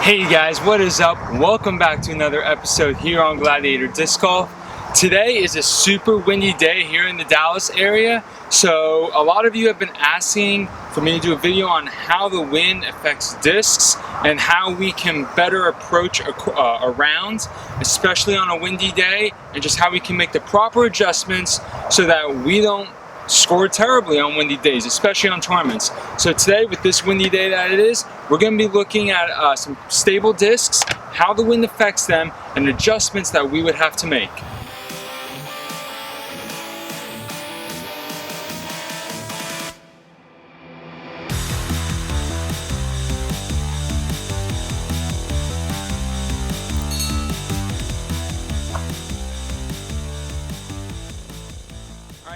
Hey guys, what is up? Welcome back to another episode here on Gladiator Disc Golf. Today is a super windy day here in the Dallas area, so a lot of you have been asking for me to do a video on how the wind affects discs and how we can better approach a round, especially on a windy day, and just how we can make the proper adjustments so that we don't score terribly on windy days, especially on tournaments. So today, with this windy day that it is, we're going to be looking at some stable discs, how the wind affects them, and adjustments that we would have to make.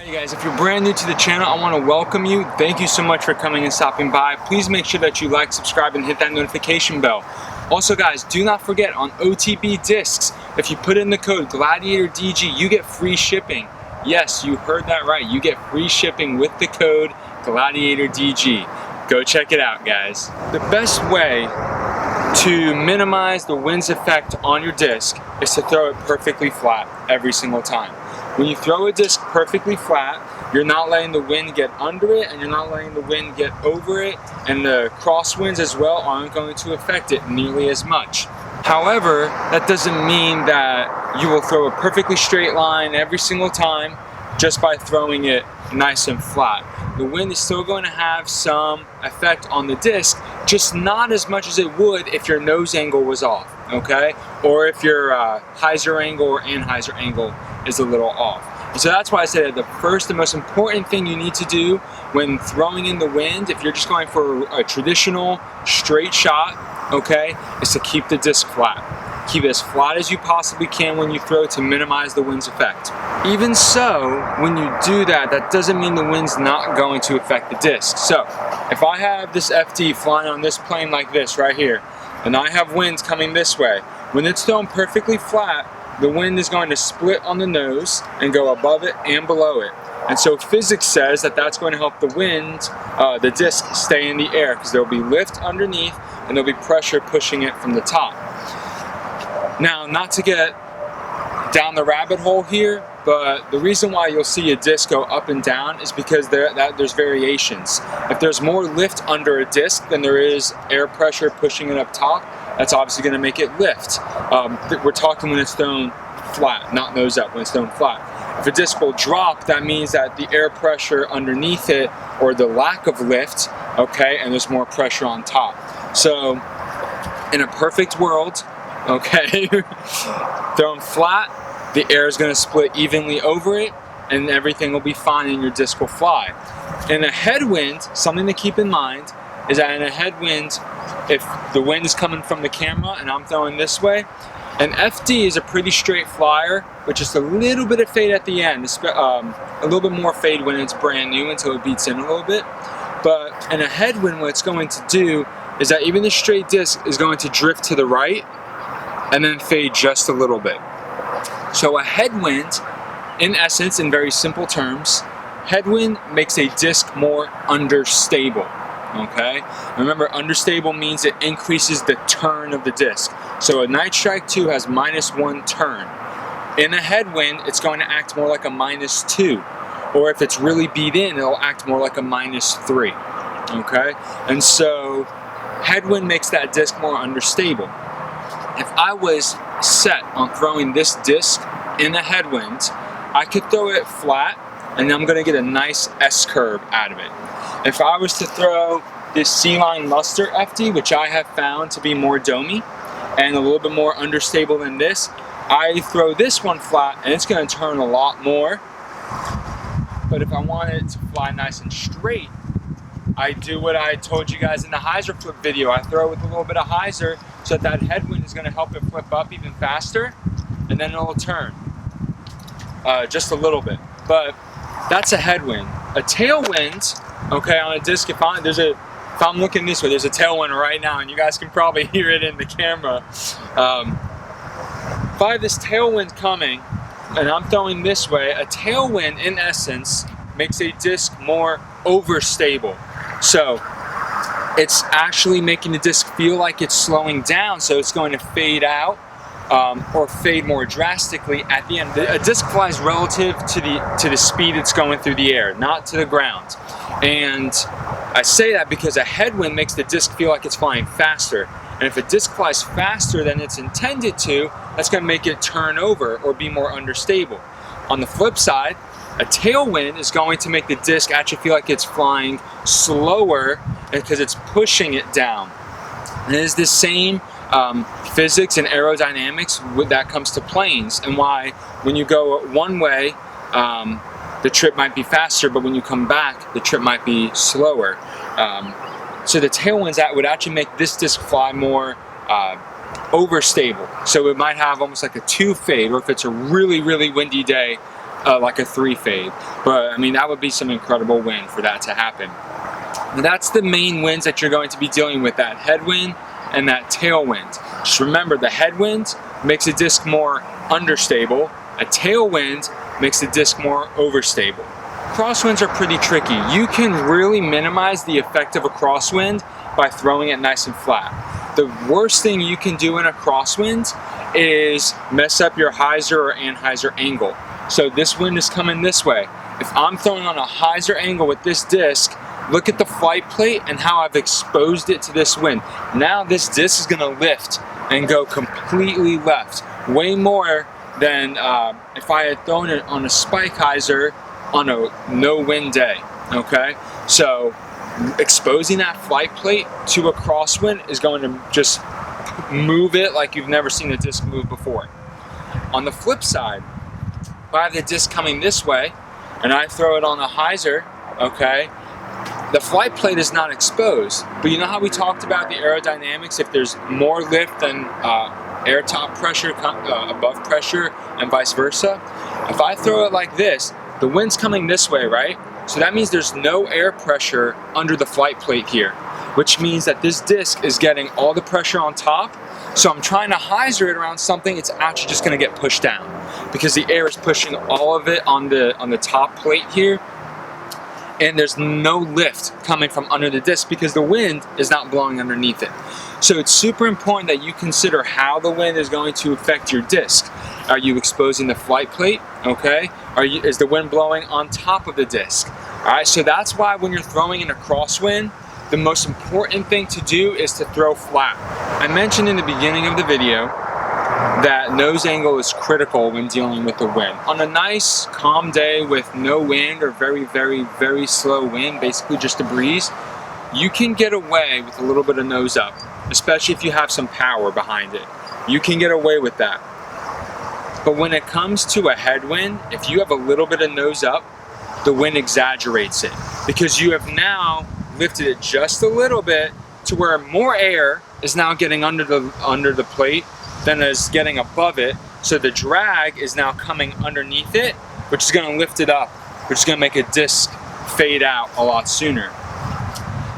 Hey guys, if you're brand new to the channel, I want to welcome you. Thank you so much for coming and stopping by. Please make sure that you like, subscribe, and hit that notification bell. Also guys, do not forget, on OTB discs, if you put in the code GLADIATORDG, you get free shipping. Yes, you heard that right. You get free shipping with the code GLADIATORDG. Go check it out, guys. The best way to minimize the wind's effect on your disc is to throw it perfectly flat every single time. When you throw a disc perfectly flat, you're not letting the wind get under it and you're not letting the wind get over it, and the crosswinds as well aren't going to affect it nearly as much. However, that doesn't mean that you will throw a perfectly straight line every single time just by throwing it nice and flat. The wind is still going to have some effect on the disc, just not as much as it would if your nose angle was off, okay? Or if your hyzer angle or anhyzer angle is a little off. And so that's why I said the most important thing you need to do when throwing in the wind, if you're just going for a traditional straight shot, okay, is to keep the disc flat. Keep it as flat as you possibly can when you throw to minimize the wind's effect. Even so, when you do that, that doesn't mean the wind's not going to affect the disc. So, if I have this FD flying on this plane like this right here, and I have winds coming this way, when it's thrown perfectly flat, the wind is going to split on the nose and go above it and below it. And so physics says that that's going to help the wind, the disc, stay in the air, because there will be lift underneath and there'll be pressure pushing it from the top. Now, not to get down the rabbit hole here, but the reason why you'll see a disc go up and down is because there's variations. If there's more lift under a disc than there is air pressure pushing it up top, that's obviously going to make it lift. We're talking when it's thrown flat, not nose up, when it's thrown flat. If a disc will drop, that means that the air pressure underneath it, or the lack of lift, okay, and there's more pressure on top. So, in a perfect world, okay, thrown flat, the air is going to split evenly over it and everything will be fine and your disc will fly. In a headwind, something to keep in mind is that in a headwind, if the wind is coming from the camera and I'm throwing this way, an FD is a pretty straight flyer with just a little bit of fade at the end, a little bit more fade when it's brand new until it beats in a little bit. But in a headwind, what it's going to do is that even the straight disc is going to drift to the right and then fade just a little bit. So a headwind, in essence, in very simple terms, headwind makes a disc more understable, okay? Remember, understable means it increases the turn of the disc. So a Night Strike 2 has -1 turn. In a headwind, it's going to act more like a -2. Or if it's really beat in, it'll act more like a -3, okay? And so headwind makes that disc more understable. If I was set on throwing this disc in a headwind, I could throw it flat and I'm going to get a nice S-curve out of it. If I was to throw this C-line luster FD, which I have found to be more domey and a little bit more understable than this, I throw this one flat and it's going to turn a lot more. But if I want it to fly nice and straight, I do what I told you guys in the hyzer flip video. I throw it with a little bit of hyzer so that headwind is going to help it flip up even faster, and then it'll turn just a little bit. But that's a headwind. A tailwind, okay, on a disc, if I'm looking this way, there's a tailwind right now, and you guys can probably hear it in the camera. If I have this tailwind coming, and I'm throwing this way, a tailwind, in essence, makes a disc more overstable. So it's actually making the disc feel like it's slowing down, so it's going to fade out or fade more drastically at the end. A disc flies relative to the speed it's going through the air, not to the ground. And I say that because a headwind makes the disc feel like it's flying faster. And if a disc flies faster than it's intended to, that's going to make it turn over or be more understable. On the flip side, a tailwind is going to make the disc actually feel like it's flying slower because it's pushing it down. And it is the same physics and aerodynamics that comes to planes, and why when you go one way, the trip might be faster, but when you come back, the trip might be slower. So the tailwinds that would actually make this disc fly more overstable. So it might have almost like a 2 fade, or if it's a really, really windy day, like a 3 fade. But I mean, that would be some incredible wind for that to happen. But that's the main winds that you're going to be dealing with, that headwind and that tailwind. Just remember, the headwind makes the disc more understable. A tailwind makes the disc more overstable. Crosswinds are pretty tricky. You can really minimize the effect of a crosswind by throwing it nice and flat. The worst thing you can do in a crosswind is mess up your hyzer or anhyzer angle. So this wind is coming this way. If I'm throwing on a hyzer angle with this disc, look at the flight plate and how I've exposed it to this wind. Now this disc is gonna lift and go completely left, way more than if I had thrown it on a spike hyzer on a no wind day, okay? So exposing that flight plate to a crosswind is going to just move it like you've never seen a disc move before. On the flip side, if I have the disc coming this way and I throw it on a hyzer, okay, the flight plate is not exposed. But you know how we talked about the aerodynamics, if there's more lift than air top pressure above pressure and vice versa? If I throw it like this, the wind's coming this way, right? So that means there's no air pressure under the flight plate here, which means that this disc is getting all the pressure on top. So I'm trying to hyzer it around something, it's actually just gonna get pushed down because the air is pushing all of it on the top plate here, and there's no lift coming from under the disc because the wind is not blowing underneath it. So it's super important that you consider how the wind is going to affect your disc. Are you exposing the flight plate, okay? Is the wind blowing on top of the disc? All right, so that's why when you're throwing in a crosswind, the most important thing to do is to throw flat. I mentioned in the beginning of the video that nose angle is critical when dealing with the wind. On a nice, calm day with no wind or very, very, very slow wind, basically just a breeze, you can get away with a little bit of nose up, especially if you have some power behind it. You can get away with that. But when it comes to a headwind, if you have a little bit of nose up, the wind exaggerates it because you have now lifted it just a little bit to where more air is now getting under the plate than is getting above it. So the drag is now coming underneath it, which is going to lift it up, which is going to make a disc fade out a lot sooner.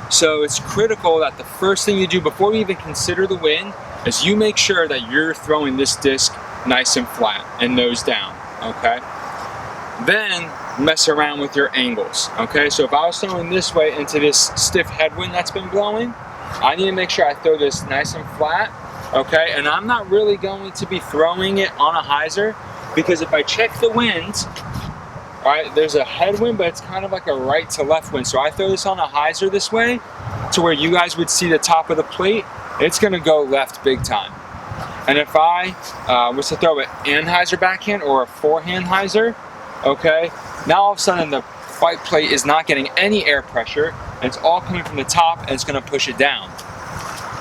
So it's critical that the first thing you do before you even consider the wind is you make sure that you're throwing this disc nice and flat and nose down, okay? Then mess around with your angles, okay? So if I was throwing this way into this stiff headwind that's been blowing, I need to make sure I throw this nice and flat, okay? And I'm not really going to be throwing it on a hyzer because if I check the wind, all right, there's a headwind, but it's kind of like a right to left wind. So I throw this on a hyzer this way to where you guys would see the top of the plate, it's gonna go left big time. And if I was to throw an anhyzer backhand or a forehand hyzer, okay, now all of a sudden the flight plate is not getting any air pressure and it's all coming from the top and it's gonna push it down.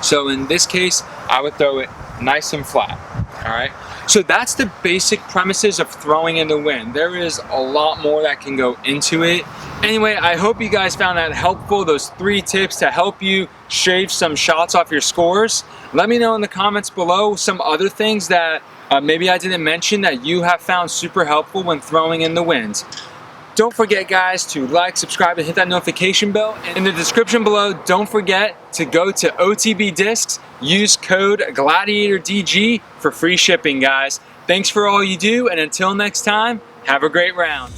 So in this case, I would throw it nice and flat, all right? So that's the basic premises of throwing in the wind. There is a lot more that can go into it. Anyway, I hope you guys found that helpful, those 3 tips to help you shave some shots off your scores. Let me know in the comments below some other things that maybe I didn't mention that you have found super helpful when throwing in the wind. Don't forget, guys, to like, subscribe, and hit that notification bell. In the description below, don't forget to go to OTB Discs, use code GLADIATORDG for free shipping, guys. Thanks for all you do, and until next time, have a great round.